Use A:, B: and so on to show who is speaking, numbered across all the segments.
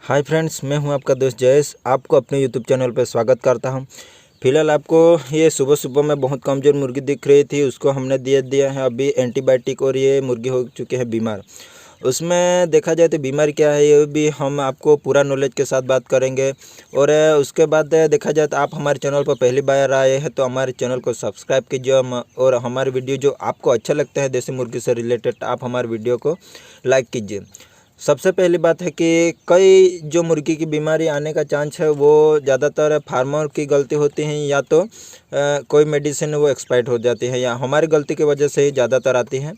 A: Hi friends, मैं हूं आपका दोस्त जयेश। आपको अपने यूट्यूब चैनल पर स्वागत करता हूं। फिलहाल आपको ये सुबह सुबह में बहुत कमज़ोर मुर्गी दिख रही थी, उसको हमने दे दिया है अभी एंटीबायोटिक और ये मुर्गी हो चुके हैं बीमार। उसमें देखा जाए तो बीमारी क्या है ये भी हम आपको पूरा नॉलेज के साथ बात करेंगे। और उसके बाद देखा जाए तो आप हमारे चैनल पर पहली बार आए हैं तो हमारे चैनल को सब्सक्राइब कीजिए और हमारे वीडियो जो आपको अच्छा लगता है देसी मुर्गी से रिलेटेड आप हमारे वीडियो को लाइक कीजिए। सबसे पहली बात है कि कई जो मुर्गी की बीमारी आने का चांस है वो ज़्यादातर फार्मर की गलती होती है या तो कोई मेडिसिन वो एक्सपायर्ड हो जाती है या हमारी गलती की वजह से ही ज़्यादातर आती है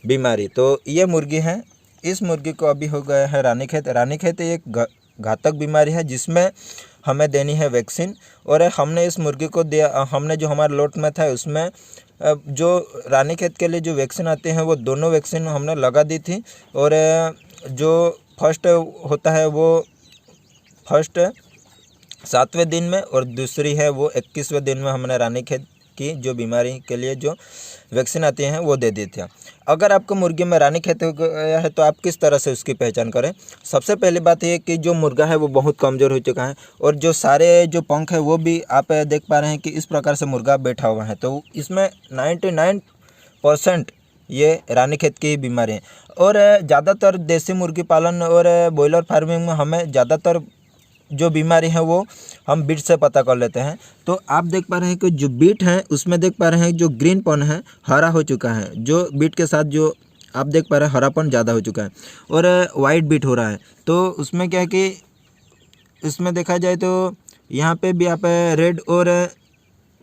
A: बीमारी। तो ये मुर्गी है, इस मुर्गी को अभी हो गया है रानीखेत। रानीखेत एक घातक बीमारी है जिसमें हमें देनी है वैक्सीन। और हमने इस मुर्गी को दिया, हमने जो हमारे लोट में था उसमें जो रानीखेत के लिए जो वैक्सीन आते हैं वो दोनों वैक्सीन हमने लगा दी थी। और जो फर्स्ट होता है वो फर्स्ट 7वें दिन में और दूसरी है वो 21वें दिन में हमने रानीखेत की जो बीमारी के लिए जो वैक्सीन आती हैं वो दे दी थी। अगर आपको मुर्गी में रानीखेत हो गया है तो आप किस तरह से उसकी पहचान करें। सबसे पहली बात ये कि जो मुर्गा है वो बहुत कमज़ोर हो चुका है और जो सारे जो पंख है वो भी आप देख पा रहे हैं कि इस प्रकार से मुर्गा बैठा हुआ है। तो इसमें 99% ये रानीखेत की बीमारी है। और ज़्यादातर देसी मुर्गी पालन और बॉयलर फार्मिंग में हमें ज़्यादातर जो बीमारी है वो हम बीट से पता कर लेते हैं। तो आप देख पा रहे हैं कि जो बीट है उसमें देख पा रहे हैं जो ग्रीनपन है हरा हो चुका है, जो बीट के साथ जो आप देख पा रहे हैं हरापन ज़्यादा हो चुका है और वाइट बीट हो रहा है। तो उसमें क्या है कि इसमें देखा जाए तो यहाँ पे भी आप रेड और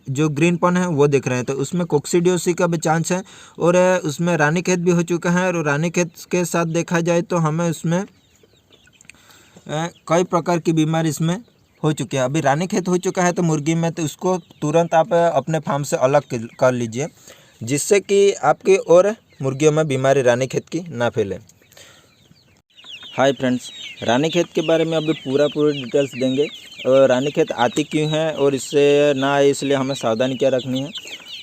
A: जो ग्रीनपन है वो दिख रहे हैं। तो उसमें कोक्सीडियोसिस का भी चांस है और उसमें रानीखेत भी हो चुका है। और रानीखेत के साथ देखा जाए तो हमें उसमें कई प्रकार की बीमारी इसमें हो चुकी है। अभी रानीखेत हो चुका है तो मुर्गी में तो उसको तुरंत आप अपने फार्म से अलग कर लीजिए जिससे कि आपकी और मुर्गियों में बीमारी रानीखेत की ना फैले। हाय फ्रेंड्स, रानीखेत के बारे में अभी पूरा डिटेल्स देंगे और रानीखेत आती क्यों है और इससे ना आए इसलिए हमें सावधानी क्या रखनी है।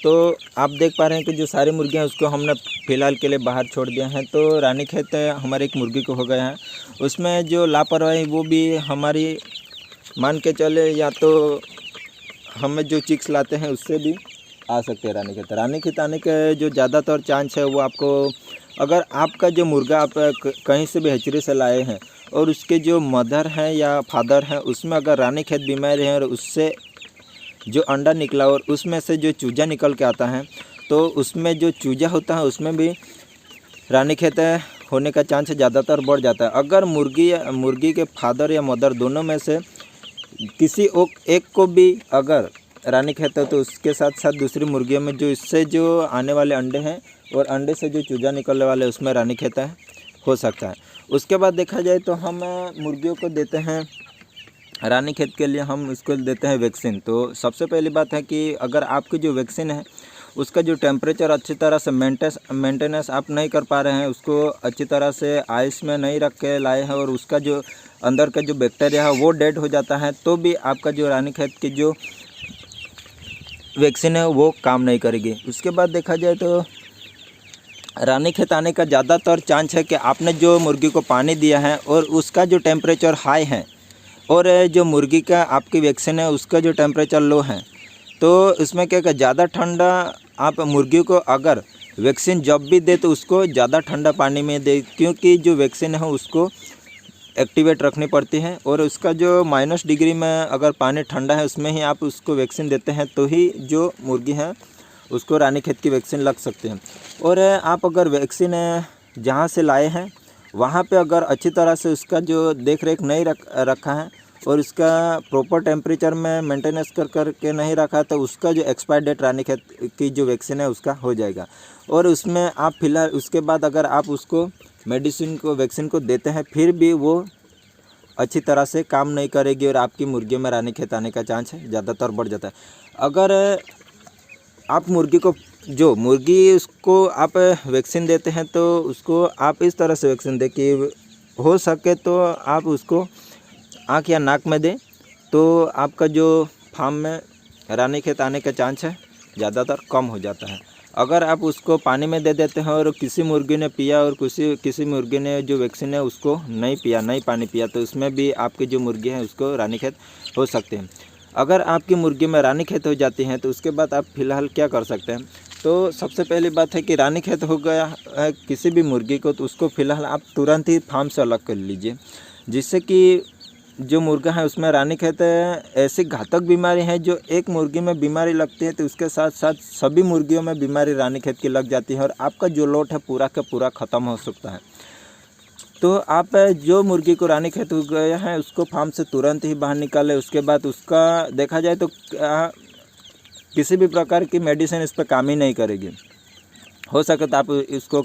A: तो आप देख पा रहे हैं कि जो सारी मुर्गियां उसको हमने फ़िलहाल के लिए बाहर छोड़ दिया है। तो रानीखेत हमारे एक मुर्गी को हो गया है, उसमें जो लापरवाही वो भी हमारी मान के चले या तो हमें जो चिक्स लाते हैं उससे भी आ सकते हैं रानीखेत। रानीखेत आने के जो ज़्यादातर चांस है वो आपको, अगर आपका जो मुर्गा आप कहीं से भी हैचरी से लाए हैं और उसके जो मदर हैं या फादर हैं उसमें अगर रानीखेत बीमारी है और उससे जो अंडा निकला और उसमें से जो चूजा निकल के आता है तो उसमें जो चूजा होता है उसमें भी रानीखेत होने का चांस ज़्यादातर बढ़ जाता है। अगर मुर्गी के फादर या मदर दोनों में से किसी एक को भी अगर रानीखेत है तो उसके साथ साथ दूसरी मुर्गियों में जो इससे जो आने वाले अंडे हैं और अंडे से जो चूजा निकलने वाले उसमें रानीखेत हो सकता है। उसके बाद देखा जाए तो हम मुर्गियों को देते हैं रानीखेत के लिए, हम इसको देते हैं वैक्सीन। तो सबसे पहली बात है कि अगर आपकी जो वैक्सीन है उसका जो टेम्परेचर अच्छी तरह से मेंटेनेंस आप नहीं कर पा रहे हैं, उसको अच्छी तरह से आइस में नहीं रख के लाए हैं और उसका जो अंदर का जो बैक्टीरिया है वो डेड हो जाता है तो भी आपका जो रानीखेत की जो वैक्सीन है वो काम नहीं करेगी। उसके बाद देखा जाए तो रानीखेत आने का ज़्यादातर चांस है कि आपने जो मुर्गी को पानी दिया है और उसका जो टेम्परेचर हाई है और जो मुर्गी का आपकी वैक्सीन है उसका जो टेम्परेचर लो है। तो इसमें क्या कि ज़्यादा ठंडा आप मुर्गी को अगर वैक्सीन जब भी दे तो उसको ज़्यादा ठंडा पानी में दे, क्योंकि जो वैक्सीन है उसको एक्टिवेट रखनी पड़ती है और उसका जो -डिग्री में अगर पानी ठंडा है उसमें ही आप उसको वैक्सीन देते हैं तो ही जो मुर्गी है उसको रानीखेत की वैक्सीन लग सकते हैं। और आप अगर वैक्सीन जहाँ से लाए हैं वहाँ पे अगर अच्छी तरह से उसका जो देख रेख नहीं रखा है और उसका प्रॉपर टेम्परेचर में मेंटेनेंस करके नहीं रखा तो उसका जो एक्सपायर डेट रानीखेत की जो वैक्सीन है उसका हो जाएगा। और उसमें आप फिलहाल उसके बाद अगर आप उसको मेडिसिन को वैक्सीन को देते हैं फिर भी वो अच्छी तरह से काम नहीं करेगी और आपकी मुर्गियों में रानीखेत आने का चांस ज़्यादातर बढ़ जाता है। अगर आप मुर्गी उसको आप वैक्सीन देते हैं तो उसको आप इस तरह से वैक्सीन दें कि हो सके तो आप उसको आँख या नाक में दें तो आपका जो फार्म में रानीखेत आने का चांस है ज़्यादातर कम हो जाता है। अगर आप उसको पानी में दे देते हैं और किसी मुर्गी ने पिया और किसी मुर्गी ने जो वैक्सीन है उसको नहीं पिया, नहीं पानी पिया, तो उसमें भी आपकी जो मुर्गी है उसको रानीखेत हो सकते हैं। अगर आपकी मुर्गी में रानीखेत हो जाती हैं तो उसके बाद आप फ़िलहाल क्या कर सकते हैं। तो सबसे पहली बात है कि रानीखेत हो गया है किसी भी मुर्गी को, तो उसको फ़िलहाल आप तुरंत ही फार्म से अलग कर लीजिए, जिससे कि जो मुर्गा है उसमें रानीखेत ऐसी घातक बीमारी है जो एक मुर्गी में बीमारी लगती है तो उसके साथ साथ सभी मुर्गियों में बीमारी रानीखेत की लग जाती है और आपका जो लॉट है पूरा का पूरा ख़त्म हो सकता है। तो आप जो मुर्गी को रानीखेत हो गया है उसको फार्म से तुरंत ही बाहर निकालें। उसके बाद उसका देखा जाए तो किसी भी प्रकार की मेडिसिन इस पर काम ही नहीं करेगी। हो सके तो आप इसको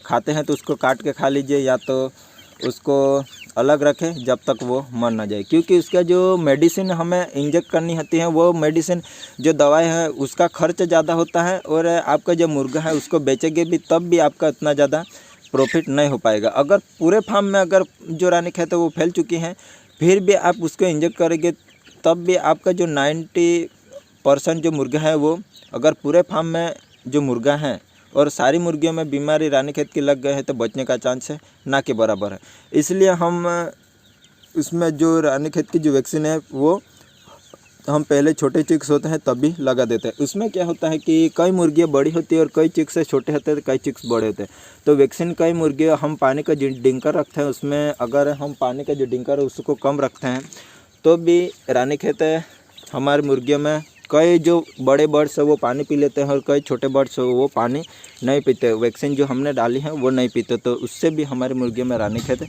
A: खाते हैं तो उसको काट के खा लीजिए या तो उसको अलग रखें जब तक वो मर ना जाए, क्योंकि उसका जो मेडिसिन हमें इंजेक्ट करनी होती है वो मेडिसिन जो दवाई है उसका खर्च ज़्यादा होता है और आपका जो मुर्गा है उसको बेचेंगे भी तब भी आपका इतना ज़्यादा प्रॉफिट नहीं हो पाएगा। अगर पूरे फार्म में अगर जो रानीखेत है वो फैल चुकी हैं फिर भी आप उसको इंजेक्ट करेंगे तब भी आपका जो 90% जो मुर्गा है वो, अगर पूरे फार्म में जो मुर्गा हैं और सारी मुर्गियों में बीमारी रानीखेत की लग गए है तो बचने का चांस है ना के बराबर है। इसलिए हम इसमें जो रानीखेत की जो वैक्सीन है वो हम पहले छोटे चिक्स होते हैं तभी लगा देते हैं। उसमें क्या होता है कि कई मुर्गियाँ बड़ी होती है और कई चिक्स से छोटे होते हैं, कई चिक्स बड़े होते हैं। तो वैक्सीन कई मुर्गियाँ हम पानी का जो डिंकर रखते हैं उसमें अगर हम पानी का जो डिंकर है उसको कम रखते हैं तो भी रानीखेत हमारी मुर्गियों में कई जो बड़े बर्ड्स है वो पानी पी लेते हैं और कई छोटे बर्ड्स है वो पानी नहीं पीते, वैक्सीन जो हमने डाली है वो नहीं पीते, तो उससे भी हमारी मुर्गियों में रानीखेत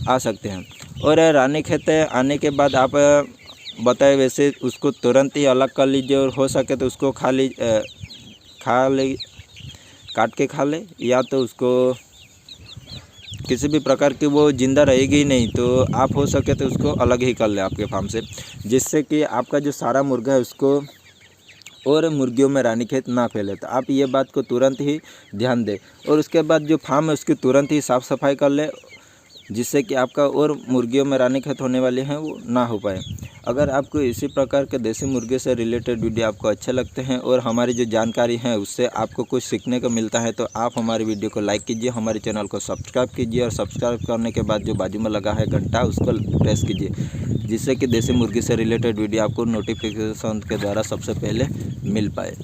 A: आ सकते हैं। और रानीखेत आने के बाद आप बताए वैसे उसको तुरंत ही अलग कर लीजिए और हो सके तो उसको काट के खा ले या तो उसको किसी भी प्रकार की वो ज़िंदा रहेगी ही नहीं, तो आप हो सके तो उसको अलग ही कर ले आपके फार्म से, जिससे कि आपका जो सारा मुर्गा है उसको और मुर्गियों में रानीखेत ना फैले। तो आप ये बात को तुरंत ही ध्यान दें और उसके बाद जो फार्म है उसकी तुरंत ही साफ़ सफाई कर ले, जिससे कि आपका और मुर्गियों में रानीखेत होने वाले हैं वो ना हो पाए। अगर आपको इसी प्रकार के देसी मुर्गे से रिलेटेड वीडियो आपको अच्छे लगते हैं और हमारी जो जानकारी है उससे आपको कुछ सीखने को मिलता है तो आप हमारे वीडियो को लाइक कीजिए, हमारे चैनल को सब्सक्राइब कीजिए और सब्सक्राइब करने के बाद जो बाजू में लगा है घंटा उसको प्रेस कीजिए, जिससे कि देसी मुर्गी से रिलेटेड वीडियो आपको नोटिफिकेशन के द्वारा सबसे पहले मिल पाए।